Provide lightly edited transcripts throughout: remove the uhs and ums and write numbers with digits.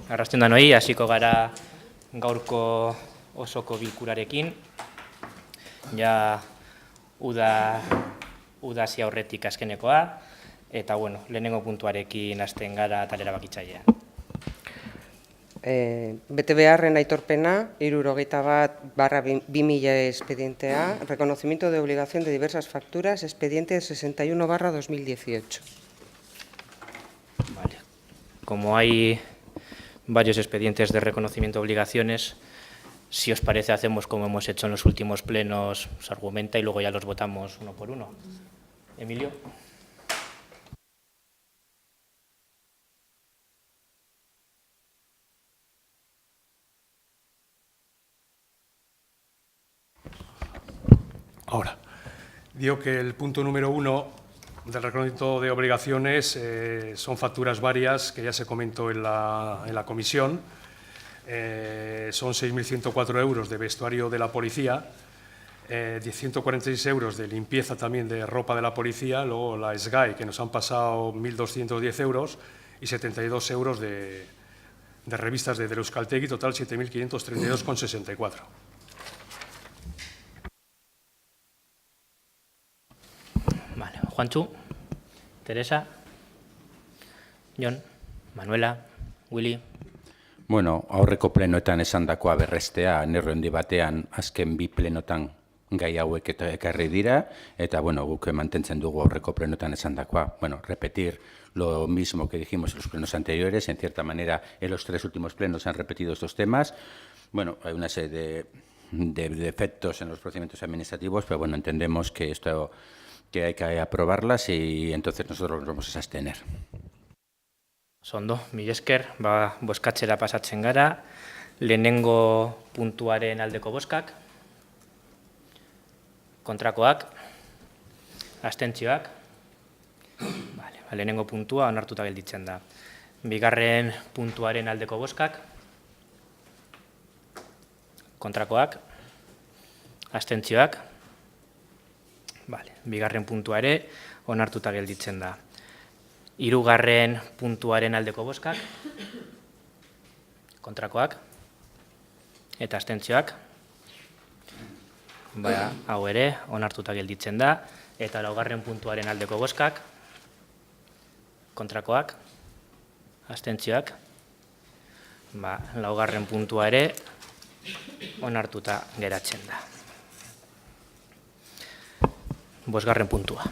Arrasten da noi, hasiko gara gaurko osoko bilkurarekin. Ja, udazia aurretik azkenekoa, eta, bueno, lehenengo puntuarekin hasten gara talera bakitzailea. Bete beharren aitorpena, 71/2000 expedientea, reconocimiento de obligación de diversas facturas, expediente 61/2018. Vale. Como hay varios expedientes de reconocimiento de obligaciones, si os parece, hacemos como hemos hecho en los últimos plenos, se argumenta y luego ya los votamos uno por uno. Emilio. Ahora, digo que el punto número 1 del reconocimiento de obligaciones son facturas varias que ya se comentó en la comisión. Son 6.104 euros de vestuario de la policía, 146 euros de limpieza también de ropa de la policía, luego la SGAE, que nos han pasado 1.210 euros, y 72 euros de revistas de Euskaltegi, total 7.532,64. Vale, Juanchu, Teresa, Jon, Manuela, Willy. Bueno, aurreko plenoetan esandakoa berrestea, nerro handi batean azken bi plenotan gai hauek eta ekarri dira, eta bueno, guk mantentzen dugu aurreko plenoetan esandakoa. Bueno, repetir lo mismo que dijimos en los plenos anteriores, en cierta manera en los 3 últimos plenos se han repetido estos temas. Bueno, hay una serie de defectos en los procedimientos administrativos, pero bueno, entendemos que esto que hay que aprobarlas y entonces nosotros nos vamos a abstener. Sondo, mila esker, bozkatzera pasatzen gara, lehenengo puntuaren aldeko bozkak, kontrakoak, abstentzioak, lehenengo puntua onartuta gelditzen da. Bigarren puntuaren aldeko bozkak, kontrakoak, abstentzioak, bigarren puntua ere onartuta gelditzen da. Hirugarren puntuaren aldeko bozkak, kontrakoak, eta abstentzioak, hau ere onartuta gelditzen da, eta laugarren puntuaren aldeko bozkak, kontrakoak, abstentzioak, laugarren puntua ere onartuta geratzen da. Bosgarren puntua.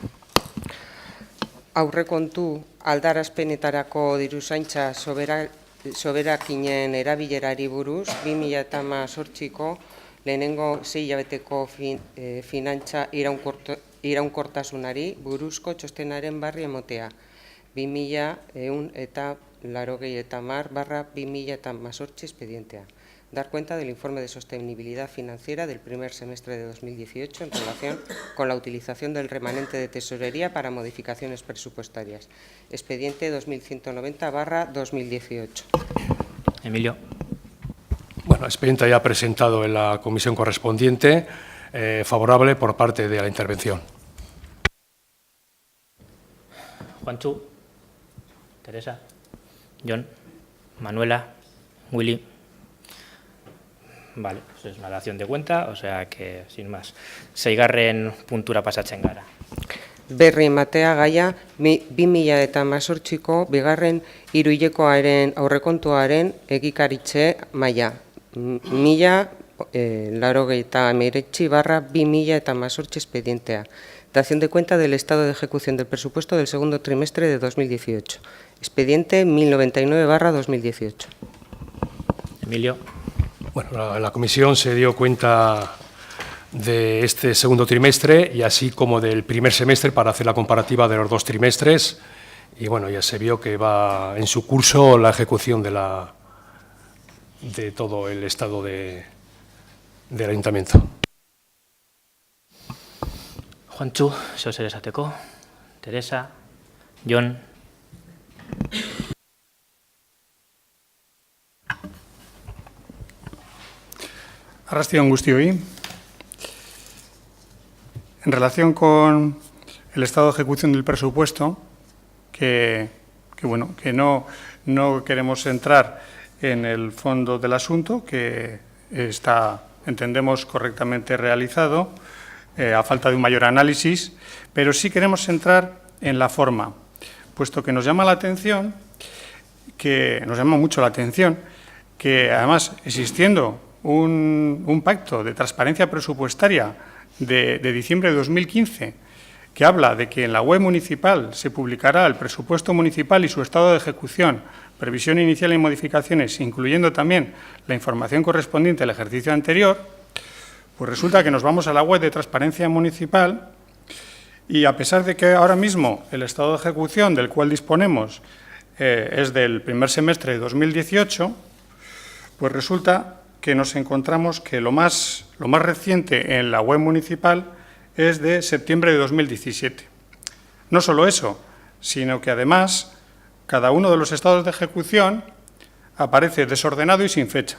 Aurrekontu aldarazpenetarako diruzaintza soberakinen erabilerari buruz 2018ko lehenengo 6 hilabeteko finantza iraunkortasunari buruzko txostenaren barri emotea 2180/2018 expedientea. Dar cuenta del informe de sostenibilidad financiera del primer semestre de 2018 en relación con la utilización del remanente de tesorería para modificaciones presupuestarias. Expediente 2190/2018. Emilio. Bueno, expediente ya presentado en la comisión correspondiente, favorable por parte de la intervención. Juanchu, Teresa, Jon, Manuela, Willy. Vale, pues es una dación de cuenta, o sea que, sin más. 6garren puntura pasatzen gara. Berri ematea gaia 2018ko bigarren hiruhilekoaren aurrekontuaren egikaritze maila 1089/2018 expedientea. Dación de cuenta del estado de ejecución del presupuesto del segundo trimestre de 2018. Expediente 1099/2018. Emilio. Bueno, la comisión se dio cuenta de este segundo trimestre y así como del primer semestre para hacer la comparativa de los 2 trimestres y bueno, ya se vio que va en su curso la ejecución de todo el estado del ayuntamiento. Juanchu, zeo zer esateko, Teresa, Jon. Arrastion guztioi. En relación con el estado de ejecución del presupuesto, que que no queremos entrar en el fondo del asunto, que está, entendemos, correctamente realizado, a falta de un mayor análisis, pero sí queremos entrar en la forma, puesto que nos llama mucho la atención, que además, existiendo un pacto de transparencia presupuestaria de diciembre de 2015, que habla de que en la web municipal se publicará el presupuesto municipal y su estado de ejecución, previsión inicial y modificaciones, incluyendo también la información correspondiente al ejercicio anterior, pues resulta que nos vamos a la web de transparencia municipal y, a pesar de que ahora mismo el estado de ejecución del cual disponemos es del primer semestre de 2018, pues resulta que nos encontramos que lo más reciente en la web municipal es de septiembre de 2017. No solo eso, sino que además cada uno de los estados de ejecución aparece desordenado y sin fecha.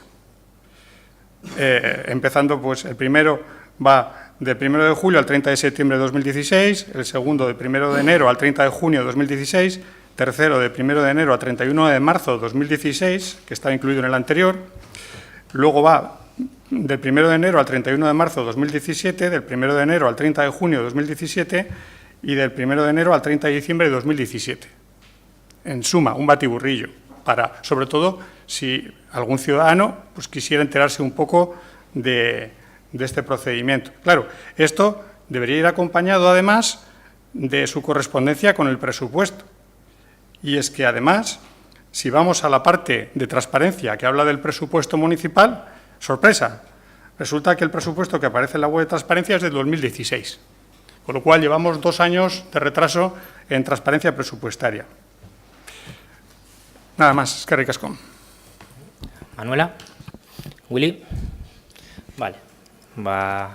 Empezando, pues el primero va del 1 de julio al 30 de septiembre de 2016, el segundo del 1 de enero al 30 de junio de 2016, tercero del 1 de enero a 31 de marzo de 2016, que estaba incluido en el anterior. Luego va del 1 de enero al 31 de marzo de 2017, del 1 de enero al 30 de junio de 2017 y del 1 de enero al 30 de diciembre de 2017. En suma, un batiburrillo, para, sobre todo, si algún ciudadano pues, quisiera enterarse un poco de este procedimiento. Claro, esto debería ir acompañado, además, de su correspondencia con el presupuesto. Y es que, además, si vamos a la parte de transparencia que habla del presupuesto municipal, sorpresa, resulta que el presupuesto que aparece en la web de transparencia es del 2016, con lo cual llevamos 2 años de retraso en transparencia presupuestaria. Nada más, eskerrik asko. Manuela? Willy? Vale,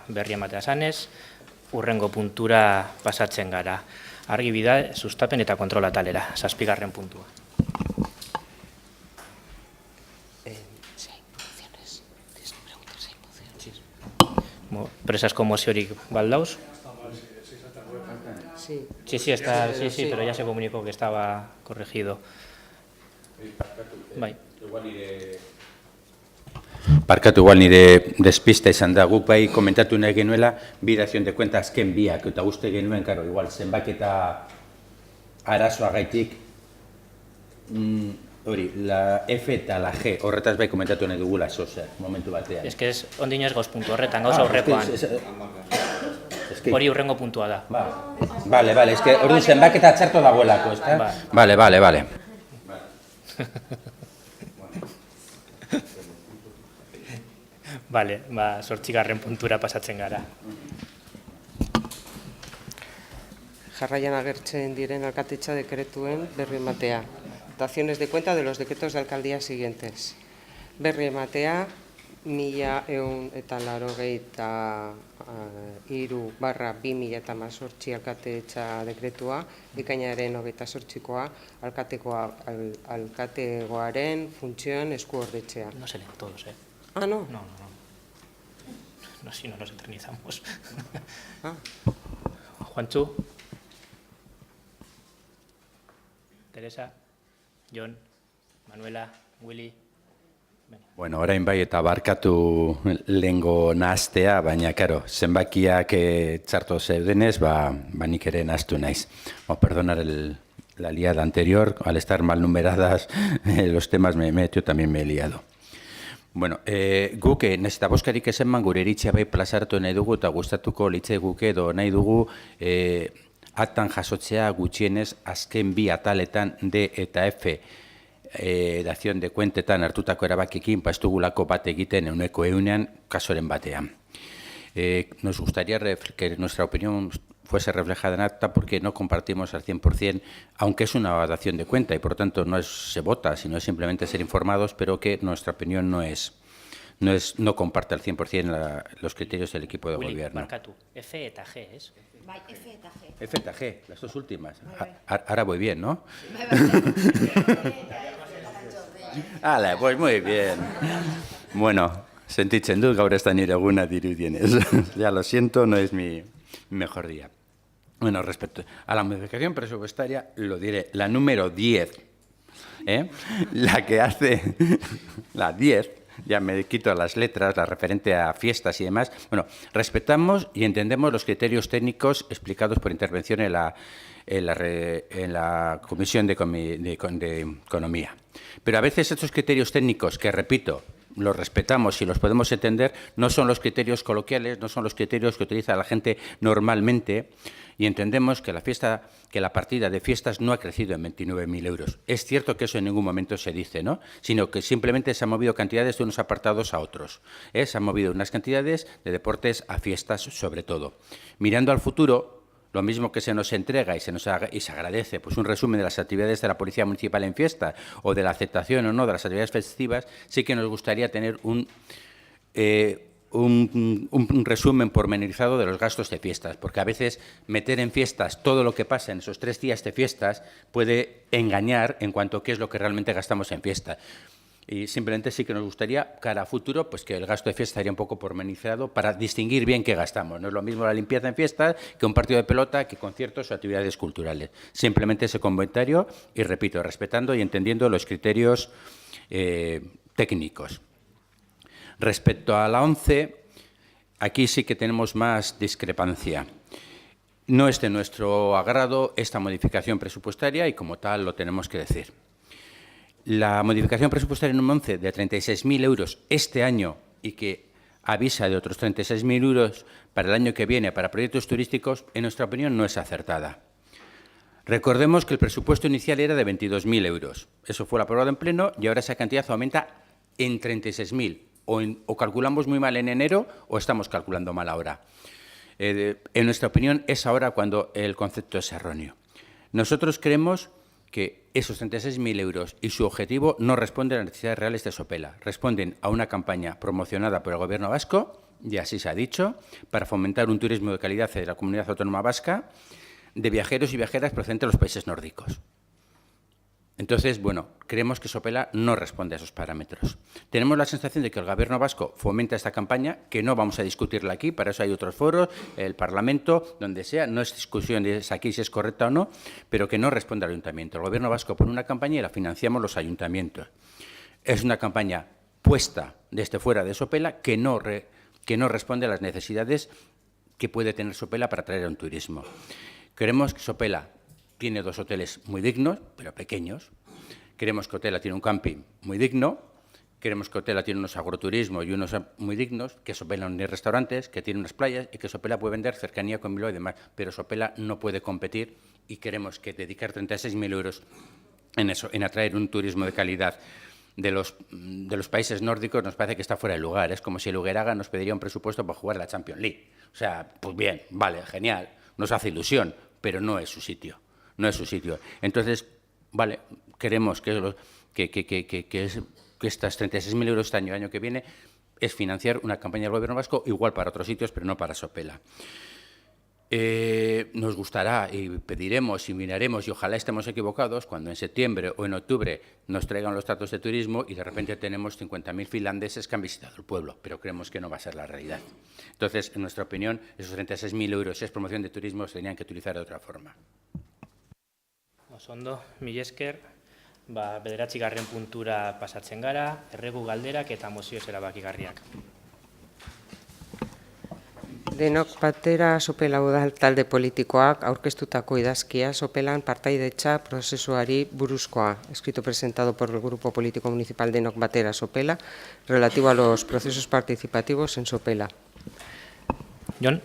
berri ematea zanez, urrengo puntura pasatzen gara. Argibide, sustapen eta kontrola talera, 7. puntua. Presas como moziorik baldauz? Sí. Sí, está, sí, pero ya se comunicó que estaba corregido. Bai. Barkatu, igual nire despista izan da, guk bai komentatu nahi genuela, bi dazion de cuenta azken biak, eta uste genuen, karo, igual, zenbaketa arazoagaitik, hori, la F eta la G, horretaz bai komentatu nahi dugula, zozer, momentu batean. Ez que ondino ez goz puntu horretan, gauza horrekoan. Hori urrengo puntua da. Bale, ez que hori zenbaketa txarto dagoelako, ez da? Bale. Bale, 8. puntura pasatzen gara. Jarraian agertzen diren alkatetza dekretuen berri ematea. Daciones de cuenta de los decretos de alcaldía siguientes. Berri ematea 1183/2018 alkatetza dekretua, ekainaren 28koa, alkategoaren funtzioen eskuordetzea. No se leen todos, ¿eh? Ah, no. No, si no nos eternizamos. Juanchu. Teresa. Jon. Manuela. Willy. Bueno, orain bai eta barkatu lehengo nahaztea, baina, karo, zenbakiak txarto zeudenez, nik ere nahaztu naiz. Perdonar la liada anterior, al estar mal numeradas los temas yo también me he liado. Bueno, guk, nahiz eta boskarik ez eman gure iritzia bai plazartu nahi dugu eta gustatuko litzai guke edo nahi dugu aktan jasotzea gutxienez azken bi ataletan D eta F dazion de kuentetan hartutako erabakekin ez dugulako bat egiten euneko eunean kasoren batean. Nos gustaría que nuestra opinión fuese reflejada en acta porque no compartimos al 100%, aunque es una dación de cuenta y por tanto no se vota, sino es simplemente ser informados, pero que nuestra opinión no comparte al 100% los criterios del equipo de gobierno. Markatu, F eta G, ¿es? F eta G. F eta G, las dos últimas. Ahora voy bien, ¿no? Hala, pues muy bien. Bueno, sentitzen dut gaur ez da nire eguna dirudienez. Ya lo siento, no es mi mejor día. Bueno, respecto a la modificación presupuestaria, lo diré, la número 10 La que hace la 10, ya me quito las letras, la referente a fiestas y demás. Bueno, respetamos y entendemos los criterios técnicos explicados por intervención en la Comisión de Economía. Pero a veces estos criterios técnicos, que repito, los respetamos y los podemos entender, no son los criterios coloquiales, no son los criterios que utiliza la gente normalmente, y entendemos que la partida de fiestas no ha crecido en 29.000 euros. Es cierto que eso en ningún momento se dice, ¿no? Sino que simplemente se han movido cantidades de unos apartados a otros. Se han movido unas cantidades de deportes a fiestas, sobre todo. Mirando al futuro, lo mismo que se nos entrega y se agradece pues un resumen de las actividades de la Policía Municipal en fiesta o de la aceptación o no de las actividades festivas, sí que nos gustaría tener un resumen pormenorizado de los gastos de fiestas, porque a veces meter en fiestas todo lo que pasa en esos 3 días de fiestas puede engañar en cuanto a qué es lo que realmente gastamos en fiesta. Y simplemente sí que nos gustaría, cara a futuro, pues que el gasto de fiesta estaría un poco pormenorizado para distinguir bien qué gastamos. No es lo mismo la limpieza en fiestas que un partido de pelota, que conciertos o actividades culturales. Simplemente ese comentario y, repito, respetando y entendiendo los criterios técnicos. Respecto a la 11, aquí sí que tenemos más discrepancia. No es de nuestro agrado esta modificación presupuestaria y, como tal, lo tenemos que decir. La modificación presupuestaria número 11 de 36.000 euros este año y que avisa de otros 36.000 euros para el año que viene para proyectos turísticos, en nuestra opinión, no es acertada. Recordemos que el presupuesto inicial era de 22.000 euros. Eso fue aprobado en pleno y ahora esa cantidad aumenta en 36.000. O calculamos muy mal en enero o estamos calculando mal ahora. En nuestra opinión, es ahora cuando el concepto es erróneo. Nosotros creemos que esos 36.000 euros y su objetivo no responden a las necesidades reales de Sopela. Responden a una campaña promocionada por el Gobierno vasco, y así se ha dicho, para fomentar un turismo de calidad de la Comunidad Autónoma Vasca, de viajeros y viajeras procedentes de los países nórdicos. Entonces, bueno, creemos que Sopela no responde a esos parámetros. Tenemos la sensación de que el Gobierno vasco fomenta esta campaña, que no vamos a discutirla aquí, para eso hay otros foros, el Parlamento, donde sea, no es discusión de aquí si es correcta o no, pero que no responde al Ayuntamiento. El Gobierno vasco pone una campaña y la financiamos los ayuntamientos. Es una campaña puesta desde fuera de Sopela que no responde a las necesidades que puede tener Sopela para atraer a un turismo. Creemos que Sopela tiene 2 hoteles muy dignos, pero pequeños. Creemos que Sopela tiene un camping muy digno. Creemos que Sopela tiene unos agroturismos y unos muy dignos, que Sopela no tiene restaurantes, que tiene unas playas y que Sopela puede vender cercanía con Bilbao y demás. Pero Sopela no puede competir y queremos que dedicar 36.000 euros en eso, en atraer un turismo de calidad de los países nórdicos, nos parece que está fuera de lugar. Es como si el Hugueraga nos pediría un presupuesto para jugar la Champions League. O sea, pues bien, vale, genial, nos hace ilusión, pero no es su sitio. No es su sitio. Entonces, vale, queremos que estas 36.000 euros este año, el año que viene, es financiar una campaña del Gobierno vasco igual para otros sitios, pero no para Sopela. Nos gustará y pediremos y miraremos, y ojalá estemos equivocados, cuando en septiembre o en octubre nos traigan los datos de turismo y de repente tenemos 50.000 finlandeses que han visitado el pueblo, pero creemos que no va a ser la realidad. Entonces, en nuestra opinión, esos 36.000 euros, si es promoción de turismo, se tenían que utilizar de otra forma. Ondo, mila esker, 9. puntura pasatzen gara, erregu galderak eta mozioz erabakigarriak. Denok batera Sopela udal talde politikoak aurkeztutako idazkia Sopelan partaidetza prozesuari buruzkoa, escrito presentado por el Grupo Político Municipal Denok Batera Sopela, relativo a los procesos participativos en Sopela. Jon?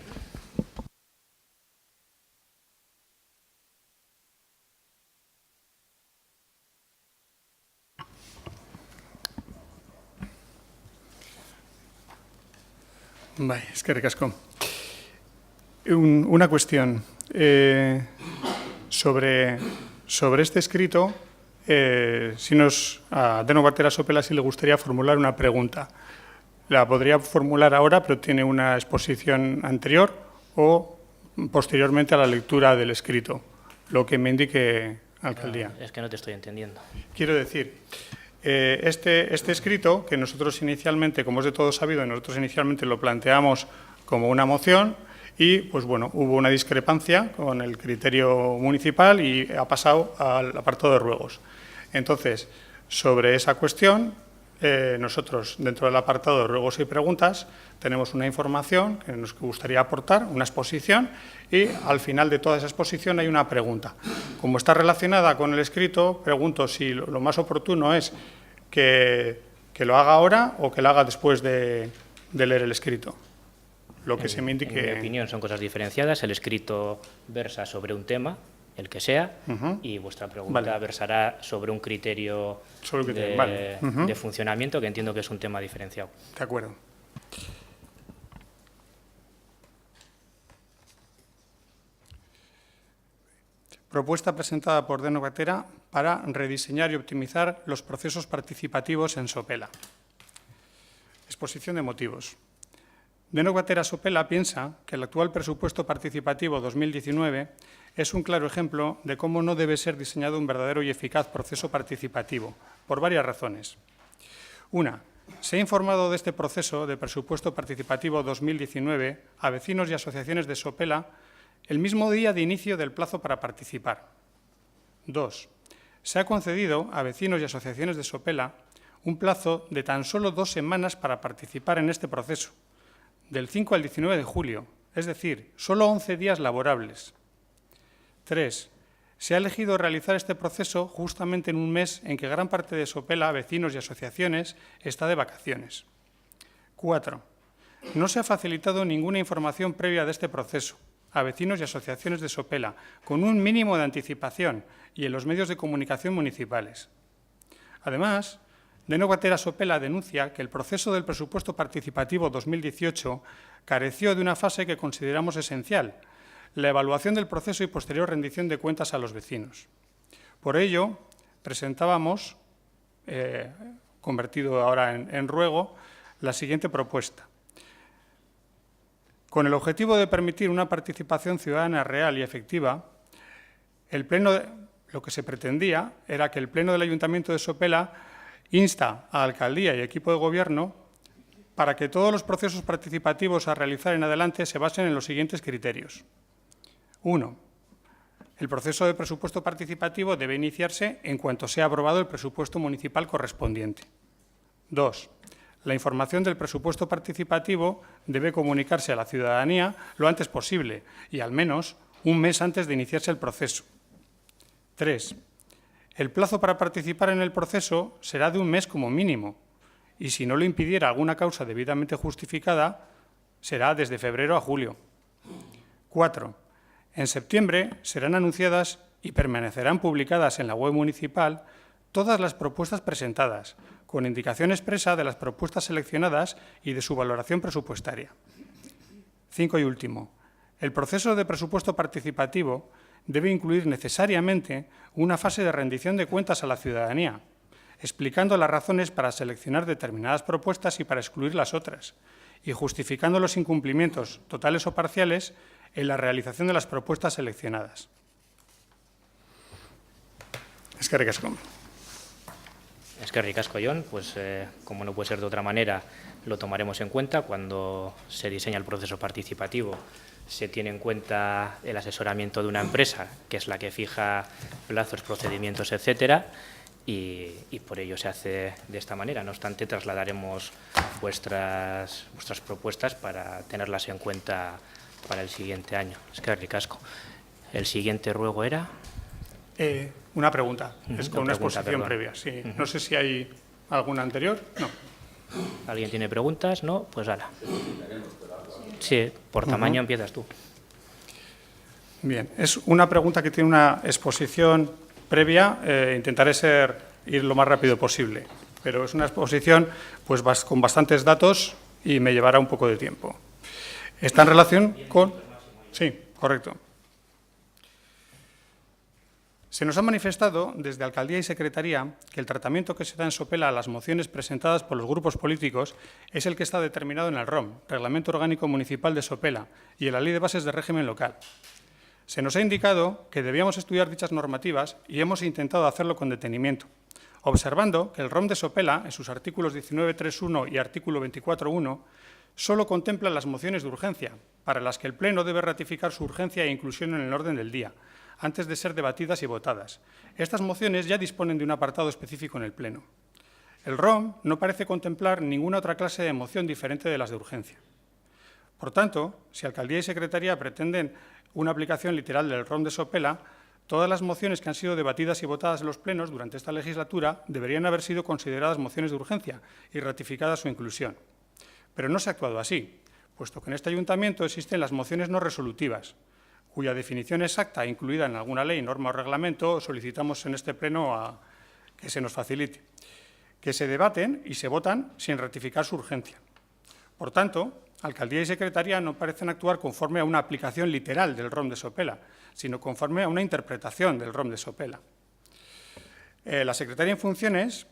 Bai, eskerrik asko. Una cuestión. Sobre este escrito, a Denok Batera Sopela sí le gustaría formular una pregunta. La podría formular ahora, pero tiene una exposición anterior o posteriormente a la lectura del escrito, lo que me indique alcaldía. Es que no te estoy entendiendo. Quiero decir, este escrito, que nosotros inicialmente, como es de todo sabido, nosotros inicialmente lo planteamos como una moción y, pues bueno, hubo una discrepancia con el criterio municipal y ha pasado al apartado de ruegos. Entonces, sobre esa cuestión, nosotros, dentro del apartado de ruegos y preguntas, tenemos una información que nos gustaría aportar, una exposición, y al final de toda esa exposición hay una pregunta. Como está relacionada con el escrito, pregunto si lo más oportuno es que lo haga ahora o que lo haga después de leer el escrito. Lo que se me indique. En mi opinión son cosas diferenciadas. El escrito versa sobre un tema, el que sea, y vuestra pregunta versará sobre un criterio, de funcionamiento, que entiendo que es un tema diferenciado. De acuerdo. Propuesta presentada por Deno Gatera para rediseñar y optimizar los procesos participativos en Sopela. Exposición de motivos. Deno Gatera Sopela piensa que el actual presupuesto participativo 2019 es un claro ejemplo de cómo no debe ser diseñado un verdadero y eficaz proceso participativo, por varias razones. Una, se ha informado de este proceso de presupuesto participativo 2019 a vecinos y asociaciones de Sopela el mismo día de inicio del plazo para participar. 2. Se ha concedido a vecinos y asociaciones de Sopela un plazo de tan solo 2 semanas para participar en este proceso, del 5 al 19 de julio, es decir, solo 11 días laborables. 3. Se ha elegido realizar este proceso justamente en un mes en que gran parte de Sopela, vecinos y asociaciones, está de vacaciones. 4. No se ha facilitado ninguna información previa de este proceso a vecinos y asociaciones de Sopela, con un mínimo de anticipación y en los medios de comunicación municipales. Además, Deno Gatera Sopela denuncia que el proceso del presupuesto participativo 2018 careció de una fase que consideramos esencial, la evaluación del proceso y posterior rendición de cuentas a los vecinos. Por ello, presentábamos, convertido ahora en ruego, la siguiente propuesta. Con el objetivo de permitir una participación ciudadana real y efectiva, lo que se pretendía era que el Pleno del Ayuntamiento de Sopela insta a Alcaldía y equipo de Gobierno para que todos los procesos participativos a realizar en adelante se basen en los siguientes criterios. 1. El proceso de presupuesto participativo debe iniciarse en cuanto sea aprobado el presupuesto municipal correspondiente. 2. La información del presupuesto participativo debe comunicarse a la ciudadanía lo antes posible y al menos un mes antes de iniciarse el proceso. 3. El plazo para participar en el proceso será de un mes como mínimo y, si no lo impidiera alguna causa debidamente justificada, será desde febrero a julio. 4. En septiembre serán anunciadas y permanecerán publicadas en la web municipal todas las propuestas presentadas, con indicación expresa de las propuestas seleccionadas y de su valoración presupuestaria. 5 y último. El proceso de presupuesto participativo debe incluir necesariamente una fase de rendición de cuentas a la ciudadanía, explicando las razones para seleccionar determinadas propuestas y para excluir las otras, y justificando los incumplimientos, totales o parciales, en la realización de las propuestas seleccionadas. Eskerrik asko. Eskerrik asko, Jon. Pues, como no puede ser de otra manera, lo tomaremos en cuenta cuando se diseña el proceso participativo. Se tiene en cuenta el asesoramiento de una empresa, que es la que fija plazos, procedimientos, etcétera, y por ello se hace de esta manera. No obstante, trasladaremos vuestras propuestas para tenerlas en cuenta para el siguiente año. Eskerrik asko. El siguiente ruego era... Una pregunta, es con una exposición perdón. previa. Sí. No sé si hay alguna anterior. No. ¿Alguien tiene preguntas? No, pues hala. Sí, por tamaño empiezas tú. Bien, es una pregunta que tiene una exposición previa. Intentaré ir lo más rápido posible, pero es una exposición pues, con bastantes datos y me llevará un poco de tiempo. Está en relación con... Sí, correcto. Se nos ha manifestado desde Alcaldía y Secretaría que el tratamiento que se da en Sopela a las mociones presentadas por los grupos políticos es el que está determinado en el ROM, Reglamento Orgánico Municipal de Sopela, y en la Ley de Bases de Régimen Local. Se nos ha indicado que debíamos estudiar dichas normativas y hemos intentado hacerlo con detenimiento, observando que el ROM de Sopela, en sus artículos 19.3.1 y artículo 24.1, solo contempla las mociones de urgencia, para las que el Pleno debe ratificar su urgencia e inclusión en el orden del día, antes de ser debatidas y votadas. Estas mociones ya disponen de un apartado específico en el Pleno. El ROM no parece contemplar ninguna otra clase de moción diferente de las de urgencia. Por tanto, si Alcaldía y Secretaría pretenden una aplicación literal del ROM de Sopela, todas las mociones que han sido debatidas y votadas en los plenos durante esta legislatura deberían haber sido consideradas mociones de urgencia y ratificada su inclusión. Pero no se ha actuado así, puesto que en este ayuntamiento existen las mociones no resolutivas, cuya definición exacta, incluida en alguna ley, norma o reglamento, solicitamos en este pleno que se nos facilite, que se debaten y se votan sin ratificar su urgencia. Por tanto, Alcaldía y Secretaría no parecen actuar conforme a una aplicación literal del ROM de Sopela, sino conforme a una interpretación del ROM de Sopela. La Secretaria en funciones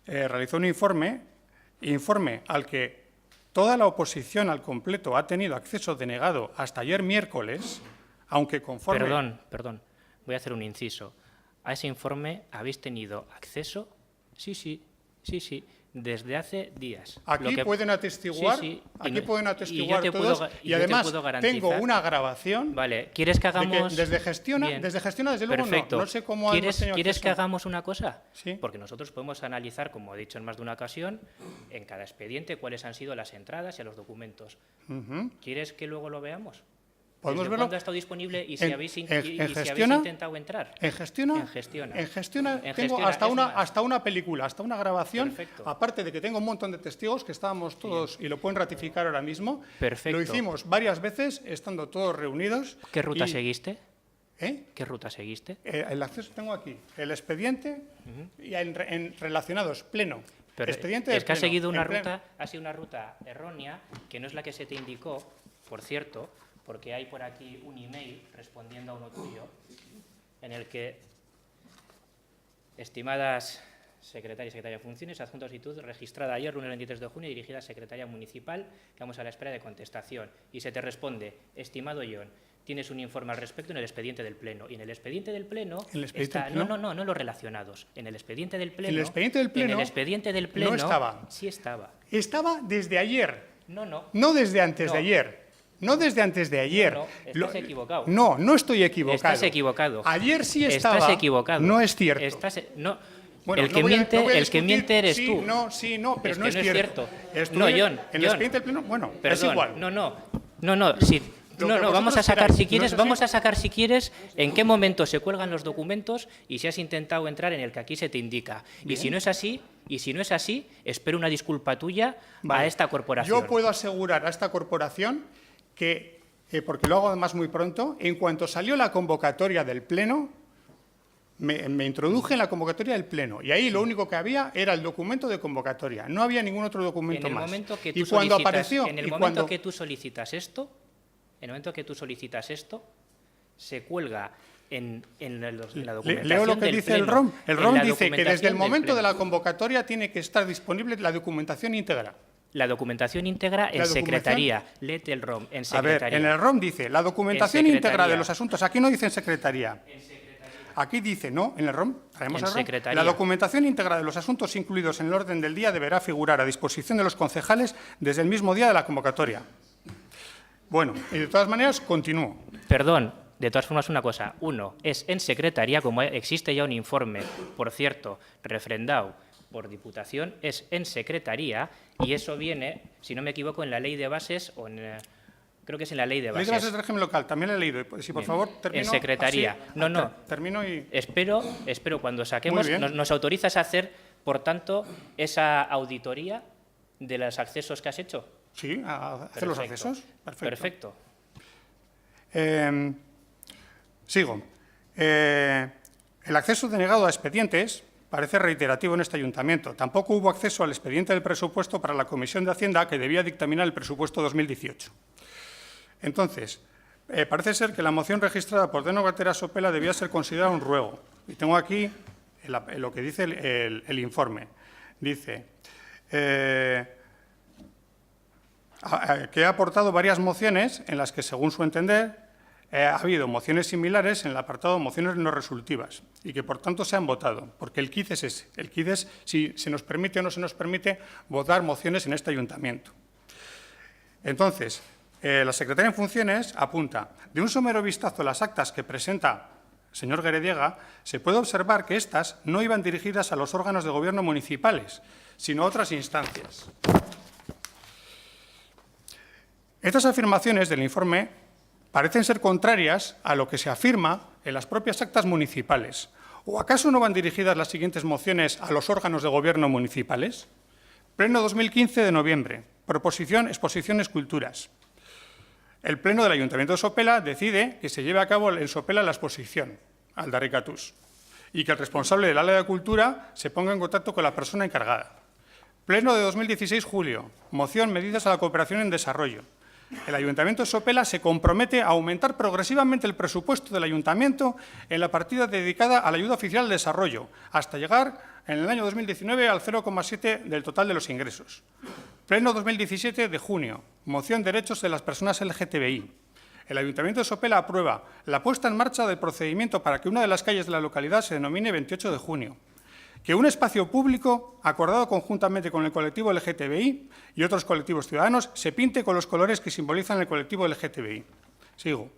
realizó un informe al que toda la oposición al completo ha tenido acceso denegado hasta ayer miércoles, aunque conforme... Perdón, voy a hacer un inciso. ¿A ese informe habéis tenido acceso? Sí, desde hace días. Aquí pueden atestiguar, todos, y además tengo una grabación. Vale, ¿quieres que hagamos...? Desde gestiona, desde luego perfecto. No sé cómo ¿Quieres que hagamos una cosa? Sí. Porque nosotros podemos analizar, como he dicho en más de una ocasión, en cada expediente cuáles han sido las entradas y a los documentos. ¿Quieres que luego lo veamos? ¿Podemos verlo? ¿Cuándo ha estado disponible y si habéis Gestiona, intentado entrar? En Gestiona tengo hasta una película, hasta una grabación. Perfecto. Aparte de que tengo un montón de testigos que estábamos todos, y lo pueden ratificar ahora mismo. Perfecto. Lo hicimos varias veces, estando todos reunidos. ¿Qué ruta seguiste? ¿Qué ruta seguiste? El acceso tengo aquí, el expediente y en relacionados, pleno. Pero expediente es que has pleno, seguido ha sido una ruta errónea, que no es la que se te indicó, por cierto, porque hay por aquí un email respondiendo a uno tuyo, en el que, estimadas secretaria y secretaria de funciones, adjunta solicitud registrada ayer, lunes 23 de junio, dirigida a Secretaría Municipal, quedamos a la espera de contestación. Y se te responde, estimado John, tienes un informe al respecto en el expediente del Pleno. Y en el expediente del Pleno está... No los relacionados. En el expediente del Pleno... ¿En el expediente del Pleno? En el expediente del Pleno... No estaba. Sí estaba. Estaba desde ayer. No. No desde antes de ayer. No desde antes de ayer. No, estás equivocado. No estoy equivocado. Estás equivocado. Ayer sí estaba. Estás equivocado. No es cierto. Bueno, el que miente eres tú. No, pero no es cierto. No, John. En el expediente del Pleno, bueno, perdón, es igual. Vamos a sacar si quieres, en qué momento se cuelgan los documentos y si has intentado entrar en el que aquí se te indica. Y si no es así, espero una disculpa tuya a esta corporación. Yo puedo asegurar a esta corporación que, porque lo hago además muy pronto, en cuanto salió la convocatoria del Pleno, me introduje en la convocatoria del Pleno y ahí lo único que había era el documento de convocatoria. No había ningún otro documento más. Y cuando apareció... En el momento que tú solicitas esto, se cuelga en la documentación. Leo lo que del dice Pleno. el ROM. El ROM dice que desde el Documentación momento del de la Pleno. convocatoria tiene que estar disponible la documentación íntegra. La documentación íntegra en Secretaría. Léete el ROM, en A ver, Secretaría. en el ROM dice la documentación íntegra de los asuntos. Aquí no dice en Secretaría. Aquí dice, no, en el ROM, traemos En el ROM. Secretaría. La documentación íntegra de los asuntos incluidos en el orden del día deberá figurar a disposición de los concejales desde el mismo día de la convocatoria. Bueno, y de todas maneras, continúo. Perdón, de todas formas una cosa. Uno, es en Secretaría, como existe ya un informe, por cierto, refrendado por Diputación, es en Secretaría y eso viene, si no me equivoco, en la Ley de Bases o en... Creo que es en la Ley de Ley Bases. de bases del régimen local, también la he leído. Si por favor termino. En Secretaría. Así, termino y... Espero cuando saquemos, Muy bien. nos autorizas a hacer, por tanto, esa auditoría de los accesos que has hecho. Sí, a hacer los Perfecto. accesos. Perfecto. Sigo. El acceso denegado a expedientes parece reiterativo en este ayuntamiento. Tampoco hubo acceso al expediente del presupuesto para la Comisión de Hacienda que debía dictaminar el presupuesto 2018. Entonces, parece ser que la moción registrada por Deno Gatera Sopela debía ser considerada un ruego. Y tengo aquí lo que dice el informe. Dice que ha aportado varias mociones en las que, según su entender, ha habido mociones similares en el apartado mociones no resolutivas y que, por tanto, se han votado, porque el quid es ese. El quid es si se nos permite o no se nos permite votar mociones en este ayuntamiento. Entonces, la secretaria en funciones apunta, de un somero vistazo a las actas que presenta señor Gerediaga, se puede observar que éstas no iban dirigidas a los órganos de gobierno municipales, sino a otras instancias. Estas afirmaciones del informe parecen ser contrarias a lo que se afirma en las propias actas municipales. ¿O acaso no van dirigidas las siguientes mociones a los órganos de gobierno municipales? Pleno 2015 de noviembre. Proposición, exposición, esculturas. El Pleno del Ayuntamiento de Sopela decide que se lleve a cabo en Sopela la exposición, Aldarrikatuz, y que el responsable del área de cultura se ponga en contacto con la persona encargada. Pleno de 2016, julio. Moción, medidas a la cooperación en desarrollo. El Ayuntamiento de Sopela se compromete a aumentar progresivamente el presupuesto del Ayuntamiento en la partida dedicada a la ayuda oficial al desarrollo, hasta llegar en el año 2019 al 0,7 del total de los ingresos. Pleno 2017 de junio. Moción, derechos de las personas LGTBI. El Ayuntamiento de Sopela aprueba la puesta en marcha del procedimiento para que una de las calles de la localidad se denomine 28 de junio. Que un espacio público, acordado conjuntamente con el colectivo LGTBI y otros colectivos ciudadanos, se pinte con los colores que simbolizan el colectivo LGTBI. Sigo.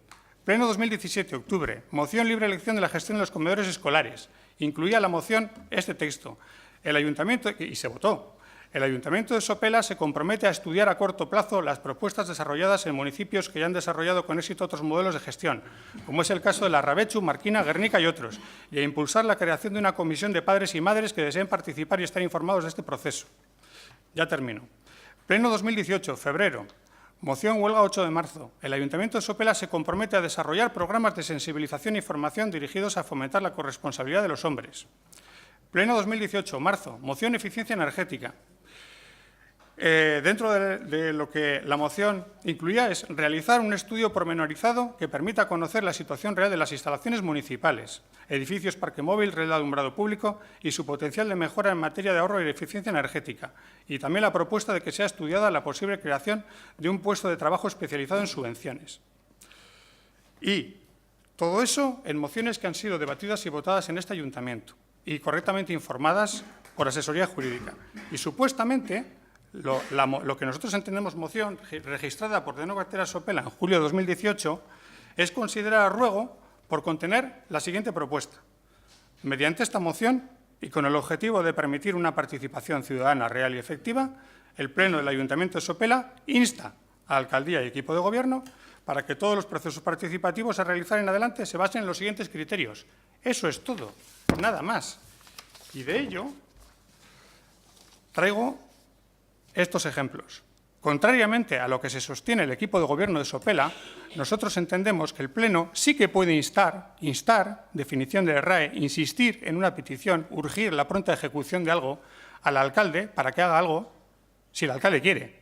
Pleno 2017, octubre. Moción, libre elección de la gestión de los comedores escolares. Incluía la moción este texto. El Ayuntamiento, y se votó. El Ayuntamiento de Sopela se compromete a estudiar a corto plazo las propuestas desarrolladas en municipios que ya han desarrollado con éxito otros modelos de gestión, como es el caso de Larrabechu, Marquina, Guernica y otros, y a impulsar la creación de una comisión de padres y madres que deseen participar y estar informados de este proceso. Ya termino. Pleno 2018, febrero. Moción, huelga 8 de marzo. El Ayuntamiento de Sopela se compromete a desarrollar programas de sensibilización y formación dirigidos a fomentar la corresponsabilidad de los hombres. Pleno 2018, marzo. Moción, eficiencia energética. Dentro de lo que la moción incluía es realizar un estudio pormenorizado que permita conocer la situación real de las instalaciones municipales, edificios, parque móvil, red de alumbrado público y su potencial de mejora en materia de ahorro y eficiencia energética. Y también la propuesta de que sea estudiada la posible creación de un puesto de trabajo especializado en subvenciones. Y todo eso en mociones que han sido debatidas y votadas en este ayuntamiento y correctamente informadas por asesoría jurídica. Y supuestamente lo que nosotros entendemos moción registrada por De Nuevo Cartera Sopela en julio de 2018 es considerar a ruego por contener la siguiente propuesta. Mediante esta moción y con el objetivo de permitir una participación ciudadana real y efectiva, el Pleno del Ayuntamiento de Sopela insta a Alcaldía y equipo de Gobierno para que todos los procesos participativos a realizar en adelante se basen en los siguientes criterios. Eso es todo, nada más. Y de ello traigo estos ejemplos. Contrariamente a lo que se sostiene el equipo de gobierno de Sopela, nosotros entendemos que el Pleno sí que puede instar, definición de RAE, insistir en una petición, urgir la pronta ejecución de algo al alcalde para que haga algo si el alcalde quiere.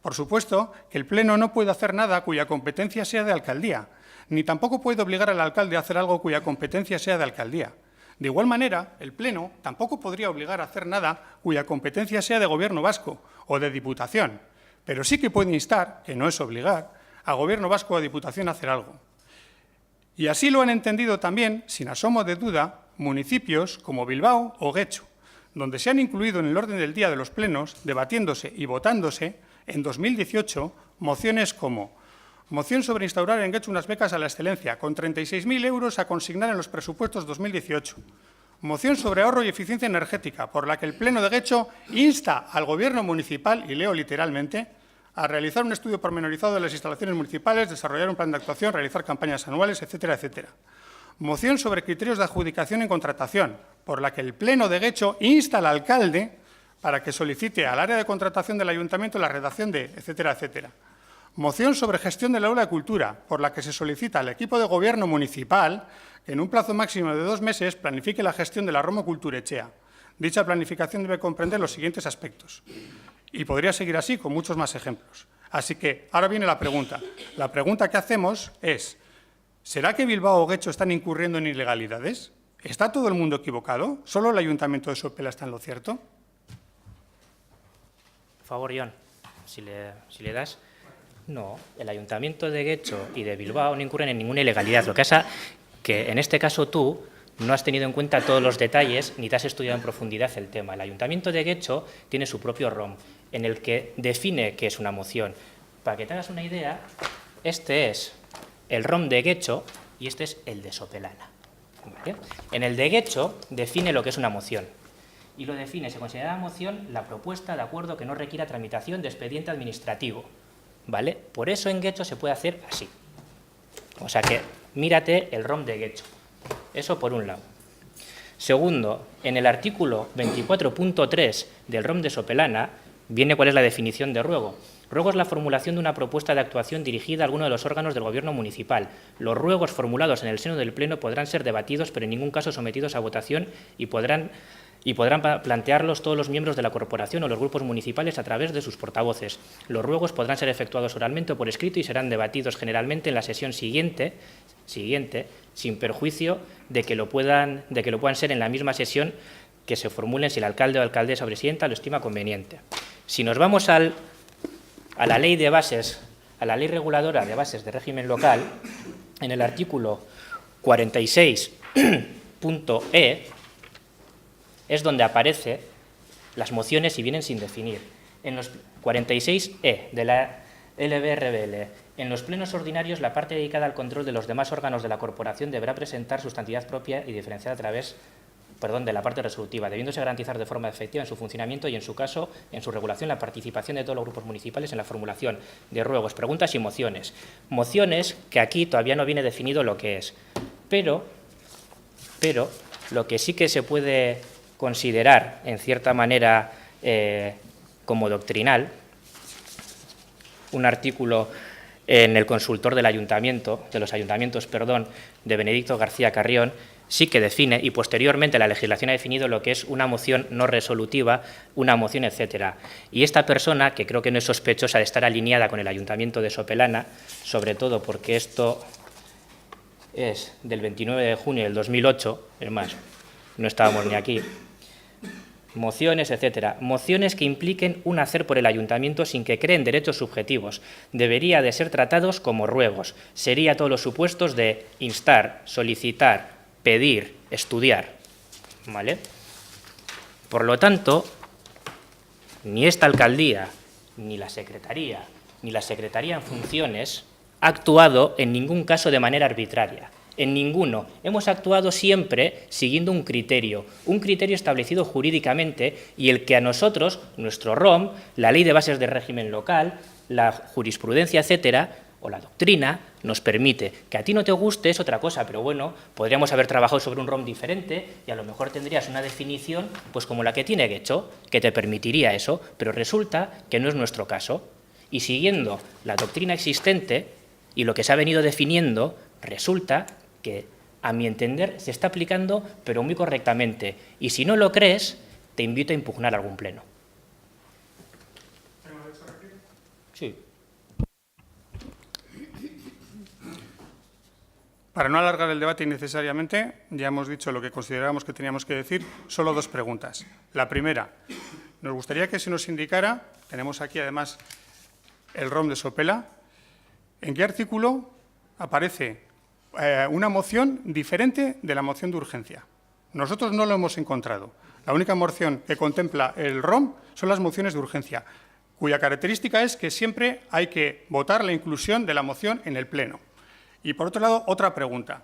Por supuesto que el Pleno no puede hacer nada cuya competencia sea de alcaldía, ni tampoco puede obligar al alcalde a hacer algo cuya competencia sea de alcaldía. De igual manera, el Pleno tampoco podría obligar a hacer nada cuya competencia sea de Gobierno vasco o de Diputación, pero sí que puede instar, que no es obligar, a Gobierno vasco o a Diputación a hacer algo. Y así lo han entendido también, sin asomo de duda, municipios como Bilbao o Getxo, donde se han incluido en el orden del día de los plenos, debatiéndose y votándose, en 2018, mociones como moción sobre instaurar en Getxo unas becas a la excelencia, con 36.000 euros a consignar en los presupuestos 2018. Moción sobre ahorro y eficiencia energética, por la que el Pleno de Getxo insta al Gobierno municipal, y leo literalmente, a realizar un estudio pormenorizado de las instalaciones municipales, desarrollar un plan de actuación, realizar campañas anuales, etcétera, etcétera. Moción sobre criterios de adjudicación en contratación, por la que el Pleno de Getxo insta al alcalde para que solicite al área de contratación del ayuntamiento la redacción de, etcétera, etcétera. Moción sobre gestión del aula de cultura, por la que se solicita al equipo de gobierno municipal que en un plazo máximo de 2 meses planifique la gestión de la Roma Kulturetxea. Dicha planificación debe comprender los siguientes aspectos. Y podría seguir así con muchos más ejemplos. Así que ahora viene la pregunta. La pregunta que hacemos es, ¿será que Bilbao o Getxo están incurriendo en ilegalidades? ¿Está todo el mundo equivocado? ¿Solo el Ayuntamiento de Sopela está en lo cierto? Por favor, John, si le das. No, el Ayuntamiento de Getxo y de Bilbao no incurren en ninguna ilegalidad. Lo que pasa que en este caso tú no has tenido en cuenta todos los detalles ni te has estudiado en profundidad el tema. El Ayuntamiento de Getxo tiene su propio ROM en el que define qué es una moción. Para que te hagas una idea, este es el ROM de Getxo y este es el de Sopelana. ¿Vale? En el de Guecho define lo que es una moción. Y lo define, se considera moción la propuesta de acuerdo que no requiera tramitación de expediente administrativo. ¿Vale? Por eso en Guecho se puede hacer así. O sea que mírate el ROM de Guecho. Eso por un lado. Segundo, en el artículo 24.3 del ROM de Sopelana viene cuál es la definición de ruego. Ruego es la formulación de una propuesta de actuación dirigida a alguno de los órganos del Gobierno municipal. Los ruegos formulados en el seno del Pleno podrán ser debatidos, pero en ningún caso sometidos a votación y podrán plantearlos todos los miembros de la corporación o los grupos municipales a través de sus portavoces. Los ruegos podrán ser efectuados oralmente o por escrito y serán debatidos generalmente en la sesión siguiente, sin perjuicio de que lo puedan ser en la misma sesión que se formulen si el alcalde o alcaldesa o presidenta lo estima conveniente. Si nos vamos a la ley de bases, a la ley reguladora de bases de régimen local, en el artículo 46.e es donde aparecen las mociones y vienen sin definir. En los 46e de la LBRBL, en los plenos ordinarios, la parte dedicada al control de los demás órganos de la corporación deberá presentar sustantividad propia y diferenciada a través de la parte resolutiva, debiéndose garantizar de forma efectiva en su funcionamiento y, en su caso, en su regulación, la participación de todos los grupos municipales en la formulación de ruegos, preguntas y mociones. Mociones que aquí todavía no viene definido lo que es, pero lo que sí que se puede considerar, en cierta manera, como doctrinal, un artículo en el consultor de los ayuntamientos, de Benedicto García Carrión, sí que define, y posteriormente la legislación ha definido lo que es una moción no resolutiva, una moción, etcétera. Y esta persona, que creo que no es sospechosa de estar alineada con el Ayuntamiento de Sopelana, sobre todo porque esto es del 29 de junio del 2008, es más, no estábamos ni aquí, mociones, etcétera. Mociones que impliquen un hacer por el ayuntamiento sin que creen derechos subjetivos. Debería de ser tratados como ruegos. Sería todos los supuestos de instar, solicitar, pedir, estudiar. ¿Vale? Por lo tanto, ni esta alcaldía, ni la secretaría en funciones ha actuado en ningún caso de manera arbitraria. En ninguno. Hemos actuado siempre siguiendo un criterio establecido jurídicamente y el que a nosotros, nuestro ROM, la ley de bases de régimen local, la jurisprudencia, etcétera, o la doctrina, nos permite. Que a ti no te guste es otra cosa, pero bueno, podríamos haber trabajado sobre un ROM diferente y a lo mejor tendrías una definición pues como la que tiene Guecho, que te permitiría eso, pero resulta que no es nuestro caso. Y siguiendo la doctrina existente y lo que se ha venido definiendo, resulta que, a mi entender, se está aplicando, pero muy correctamente. Y si no lo crees, te invito a impugnar algún pleno. Sí. Para no alargar el debate innecesariamente, ya hemos dicho lo que considerábamos que teníamos que decir, solo dos preguntas. La primera, nos gustaría que se nos indicara, tenemos aquí además el ROM de Sopela, ¿en qué artículo aparece una moción diferente de la moción de urgencia? Nosotros no lo hemos encontrado. La única moción que contempla el ROM son las mociones de urgencia, cuya característica es que siempre hay que votar la inclusión de la moción en el Pleno. Y, por otro lado, otra pregunta.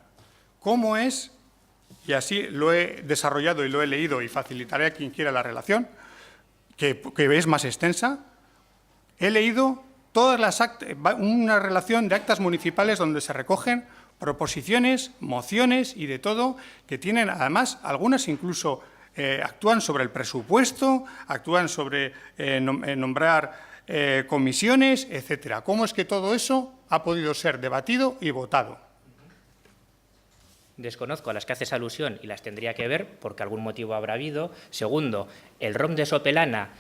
¿Cómo es, y así lo he desarrollado y lo he leído y facilitaré a quien quiera la relación, que es más extensa, he leído una relación de actas municipales donde se recogen proposiciones, mociones y de todo, que tienen, además, algunas incluso actúan sobre el presupuesto, actúan sobre nombrar comisiones, etcétera. ¿Cómo es que todo eso ha podido ser debatido y votado? Desconozco a las que haces alusión y las tendría que ver porque algún motivo habrá habido. Segundo, el ROM de Sopelana,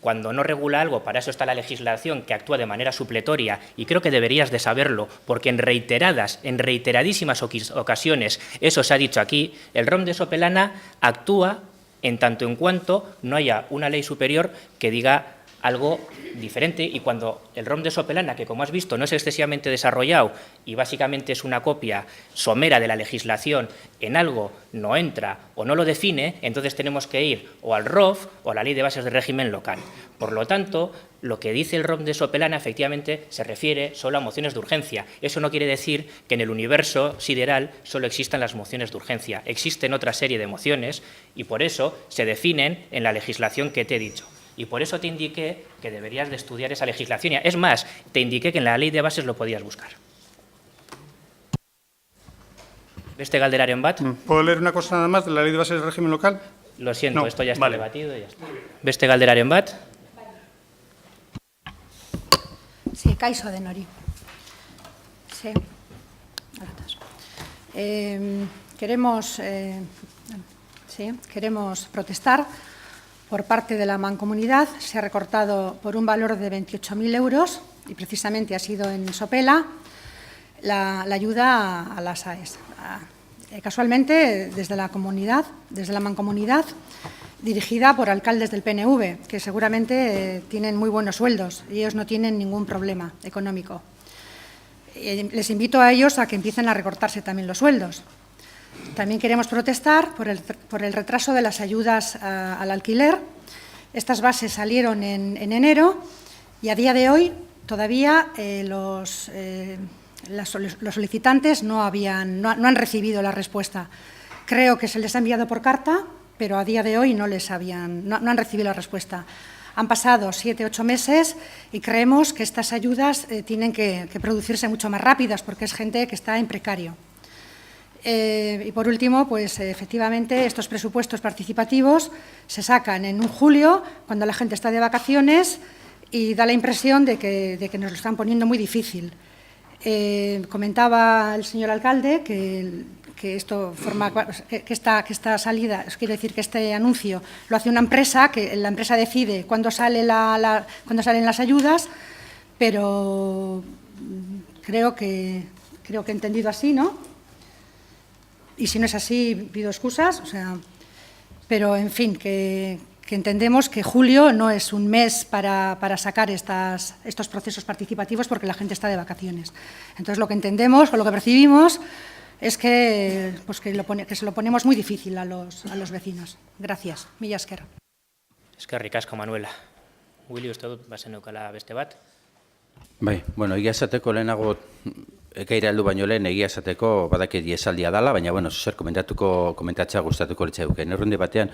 cuando no regula algo, para eso está la legislación que actúa de manera supletoria, y creo que deberías de saberlo, porque en reiteradísimas ocasiones, eso se ha dicho aquí, el ROM de Sopelana actúa en tanto en cuanto no haya una ley superior que diga algo diferente, y cuando el ROM de Sopelana, que como has visto no es excesivamente desarrollado y básicamente es una copia somera de la legislación, en algo no entra o no lo define, entonces tenemos que ir o al ROF o a la Ley de Bases de Régimen Local. Por lo tanto, lo que dice el ROM de Sopelana efectivamente se refiere solo a mociones de urgencia. Eso no quiere decir que en el universo sideral solo existan las mociones de urgencia. Existen otra serie de mociones y por eso se definen en la legislación que te he dicho. Y por eso te indiqué que deberías de estudiar esa legislación. Es más, te indiqué que en la Ley de Bases lo podías buscar. ¿Beste galderaren bat? ¿Puedo leer una cosa nada más de la Ley de Bases del Régimen Local? Lo siento, No, esto ya está vale. debatido y ya está. ¿Beste galderaren bat? Sí, kaixo denori. Sí. Queremos protestar por parte de la Mancomunidad. Se ha recortado por un valor de 28.000 euros y precisamente ha sido en Sopela la ayuda a las AES. Casualmente, desde la Mancomunidad, dirigida por alcaldes del PNV, que seguramente tienen muy buenos sueldos y ellos no tienen ningún problema económico. Les invito a ellos a que empiecen a recortarse también los sueldos. También queremos protestar por el retraso de las ayudas al alquiler. Estas bases salieron en enero y a día de hoy todavía los solicitantes no han recibido la respuesta. Creo que se les ha enviado por carta, pero a día de hoy no han recibido la respuesta. Han pasado 7 o 8 meses y creemos que estas ayudas tienen que producirse mucho más rápidas porque es gente que está en precario. Y por último, pues efectivamente estos presupuestos participativos se sacan en julio, cuando la gente está de vacaciones, y da la impresión de que nos lo están poniendo muy difícil. Comentaba el señor alcalde que esta salida, quiero decir que este anuncio lo hace una empresa, que la empresa decide cuándo salen las ayudas, pero creo que he entendido así, ¿no? Y si no es así, pido excusas, pero en fin, que entendemos que julio no es un mes para sacar estos procesos participativos porque la gente está de vacaciones. Entonces, lo que entendemos o lo que percibimos es que se lo ponemos muy difícil a los vecinos. Gracias. Mila esker. Eskerrik asko, Manuela. Willy, uste dut bazen eukala beste bat? Bai, bueno, egia esateko lehenago, ekaira heldu baino lehen egia esateko badakit esaldia dala, baina, bueno, zer komentatzea gustatuko litzaiduke. Neurri batean,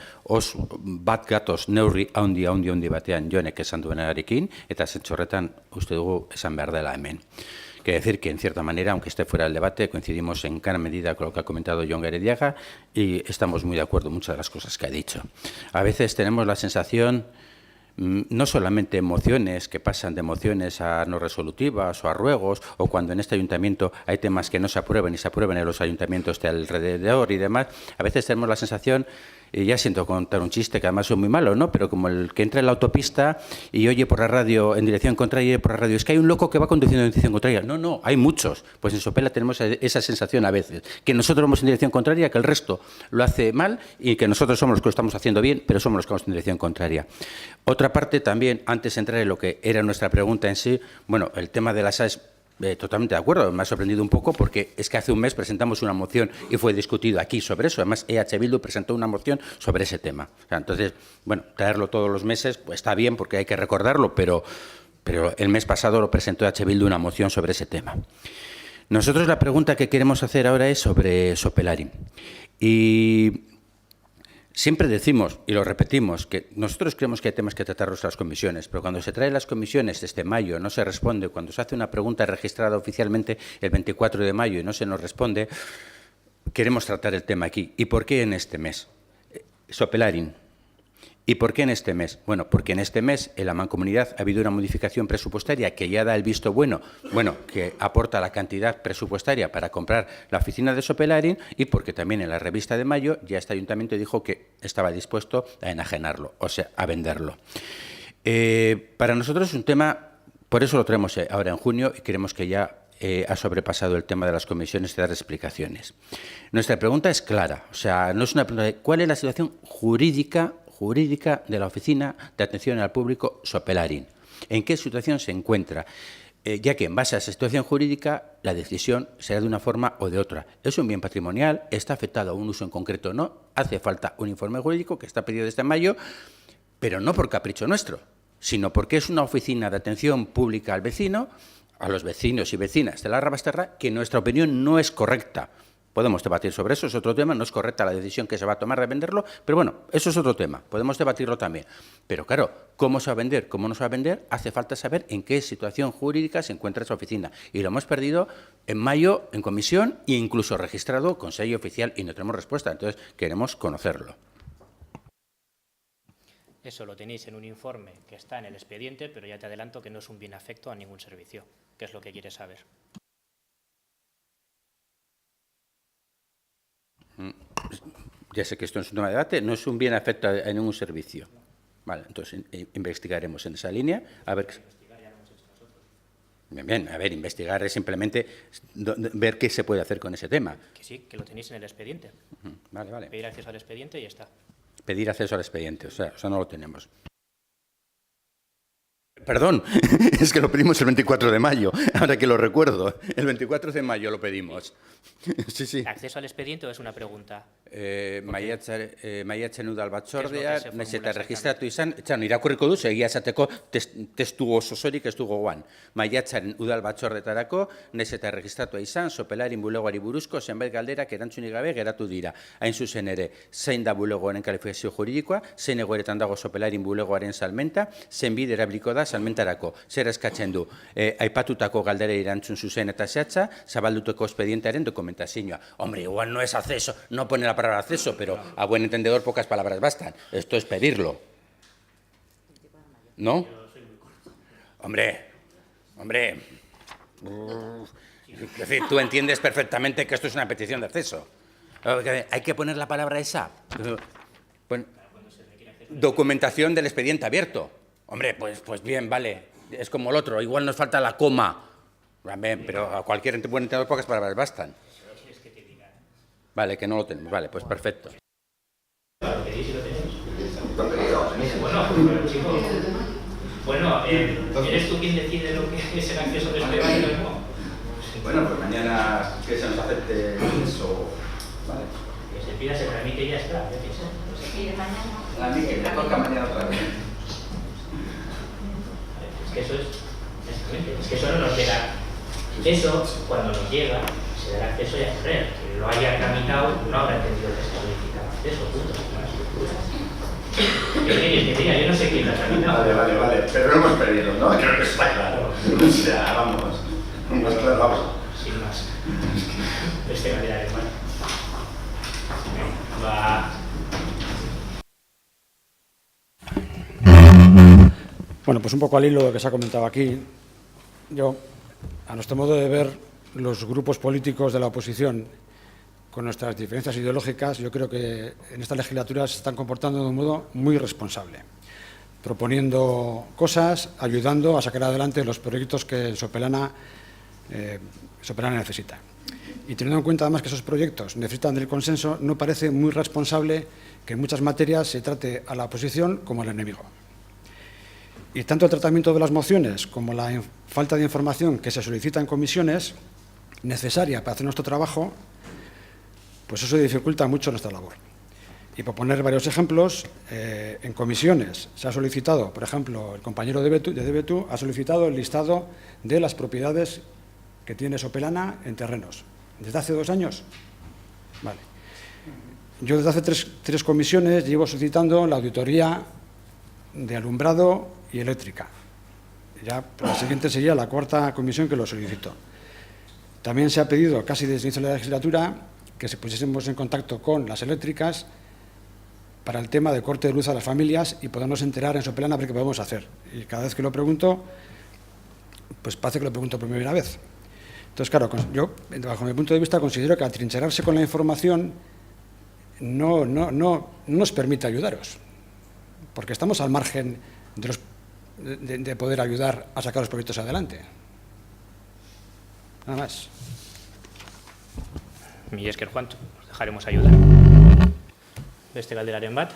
bat gatoz neurri handi batean Jonek esan duenarekin, eta zentzorretan uste dugu esan behar dela hemen. Quiere decir que, en cierta manera, aunque esté fuera del debate, coincidimos en gran medida con lo que ha comentado Jon Gerediaga y estamos muy de acuerdo en muchas de las cosas que ha dicho. A veces tenemos la sensación, no solamente emociones que pasan de mociones a no resolutivas o a ruegos, o cuando en este ayuntamiento hay temas que no se aprueban y se aprueban en los ayuntamientos de alrededor y demás, a veces tenemos la sensación, y ya siento contar un chiste que además es muy malo, ¿no? Pero como el que entra en la autopista y oye por la radio en dirección contraria y oye por la radio, es que hay un loco que va conduciendo en dirección contraria. No, hay muchos. Pues en Sopela tenemos esa sensación a veces, que nosotros vamos en dirección contraria, que el resto lo hace mal y que nosotros somos los que lo estamos haciendo bien, pero somos los que vamos en dirección contraria. Otra parte también, antes de entrar en lo que era nuestra pregunta en sí, bueno, el tema de las AES, totalmente de acuerdo, me ha sorprendido un poco porque es que hace un mes presentamos una moción y fue discutido aquí sobre eso. Además, EH Bildu presentó una moción sobre ese tema. Entonces, bueno, traerlo todos los meses pues está bien porque hay que recordarlo, pero el mes pasado lo presentó EH Bildu una moción sobre ese tema. Nosotros la pregunta que queremos hacer ahora es sobre Sopelari. Y siempre decimos, y lo repetimos, que nosotros creemos que hay temas que tratarlos a las comisiones, pero cuando se traen las comisiones desde mayo no se responde, cuando se hace una pregunta registrada oficialmente el 24 de mayo y no se nos responde, queremos tratar el tema aquí. ¿Y por qué en este mes? Sopelarin. ¿Y por qué en este mes? Bueno, porque en este mes en la Mancomunidad ha habido una modificación presupuestaria que ya da el visto bueno, que aporta la cantidad presupuestaria para comprar la oficina de Sopelarin y porque también en la revista de mayo ya este ayuntamiento dijo que estaba dispuesto a enajenarlo, o sea, a venderlo. Para nosotros es un tema, por eso lo traemos ahora en junio y queremos que ya ha sobrepasado el tema de las comisiones de dar explicaciones. Nuestra pregunta es clara, o sea, no es una pregunta de cuál es la situación jurídica jurídica de la Oficina de Atención al Público Sopelarín. ¿En qué situación se encuentra? Ya que en base a esa situación jurídica la decisión será de una forma o de otra. Es un bien patrimonial, está afectado a un uso en concreto o no, hace falta un informe jurídico que está pedido desde mayo, pero no por capricho nuestro, sino porque es una oficina de atención pública al vecino, a los vecinos y vecinas de la Rabasterra, que en nuestra opinión no es correcta. Podemos debatir sobre eso, es otro tema, no es correcta la decisión que se va a tomar de venderlo, pero bueno, eso es otro tema, podemos debatirlo también. Pero claro, ¿cómo se va a vender? ¿Cómo no se va a vender? Hace falta saber en qué situación jurídica se encuentra esa oficina. Y lo hemos perdido en mayo en comisión e incluso registrado con sello oficial y no tenemos respuesta, entonces queremos conocerlo. Eso lo tenéis en un informe que está en el expediente, pero ya te adelanto que no es un bien afecto a ningún servicio, que es lo que quieres saber. Ya sé que esto no es un tema de debate, no es un bien afecto a ningún servicio. Vale, entonces investigaremos en esa línea. A ver. Bien, a ver, investigar es simplemente ver qué se puede hacer con ese tema. Que sí, que lo tenéis en el expediente. Vale, vale. Pedir acceso al expediente y ya está. Pedir acceso al expediente, o sea, no lo tenemos. Perdón, es que lo pedimos el 24 de mayo, ahora que lo recuerdo. El 24 de mayo lo pedimos. Sí, sí. ¿Acceso al expediente o es una pregunta? Maiatzen udal batzordea, se nahiz formula eta registratu izan, irakurriko du, egia esateko testu osorik ez dugu goan. Maiatzaren udal batzordetarako, nahiz eta registratua izan, Sopelarin bulegoari buruzko zenbait galderak erantzunik gabe geratu dira. Hain zuzen ere, zein da bulegoaren kalifikazio juridikoa, zein egoeretan dago Sopelarin bulegoaren salmenta, zein bide erabiliko da salmentarako. Zer eskatzen du? Aipatutako galdera erantzun zuzen eta zehatza, zabalduteko expedientearen dokumentazioa. Hombre, igual no es acceso, no pone la palabra acceso, pero a buen entendedor pocas palabras bastan. Esto es pedirlo. ¿No? Hombre. Es decir, tú entiendes perfectamente que esto es una petición de acceso. Hay que poner la palabra esa. Bueno, documentación del expediente abierto. Hombre, pues bien, vale. Es como el otro. Igual nos falta la coma. Pero a cualquier buen entendedor pocas palabras bastan. Vale, que no lo tenemos. Vale, pues perfecto. Bueno, ¿eres tú quien decide lo que es el acceso del expediente o no? Bueno, pues mañana que se nos acepte eso. Vale. Que se pida, se tramite y ya está. Yo qué sé. Se pide mañana. A mí que me toca mañana otra vez. Es que eso es... Es que eso no nos llega. Eso, cuando nos llega, se da el acceso y a correr. Que lo haya tramitado, no habrá entendido que se solicitaba acceso, punto. Yo no sé quién lo ha tramitado. Vale. Pero lo hemos pedido, ¿no? Creo que está claro. O sea, vamos. Vamos. Sin más. Este calendario, ¿vale? Va. Bueno, pues un poco al hilo de lo que se ha comentado aquí, yo, a nuestro modo de ver, los grupos políticos de la oposición, con nuestras diferencias ideológicas, yo creo que en esta legislatura se están comportando de un modo muy responsable, proponiendo cosas, ayudando a sacar adelante los proyectos que Sopelana necesita. Y teniendo en cuenta además que esos proyectos necesitan del consenso, no parece muy responsable que en muchas materias se trate a la oposición como al enemigo. Y tanto el tratamiento de las mociones como la falta de información que se solicita en comisiones, necesaria para hacer nuestro trabajo, pues eso dificulta mucho nuestra labor. Y por poner varios ejemplos, en comisiones se ha solicitado, por ejemplo, el compañero de DBTU ha solicitado el listado de las propiedades que tiene Sopelana en terrenos. ¿Desde hace 2 años? Vale. Yo desde hace tres comisiones llevo solicitando la auditoría de alumbrado y eléctrica. Ya la siguiente sería la 4ª comisión que lo solicitó. También se ha pedido, casi desde el inicio de la legislatura, que se pusiésemos en contacto con las eléctricas para el tema de corte de luz a las familias y podernos enterar en Sopelana a ver qué podemos hacer. Y cada vez que lo pregunto, pues parece que lo pregunto por primera vez. Entonces, claro, yo, bajo mi punto de vista, considero que atrincherarse con la información no nos permite ayudaros, porque estamos al margen de poder ayudar a sacar los proyectos adelante. Nada más. Mi esker Juan, os dejaremos ayudar. Beste galderaren bat.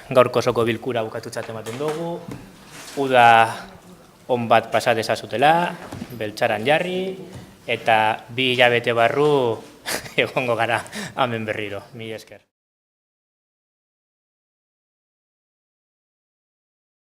gaurko osoko bilkura bukatutzat ematen dugu, uda on bat pasa dezazutela, beltzaran jarri, eta 2 hilabete barru egongo gara hemen berriro. Mila esker.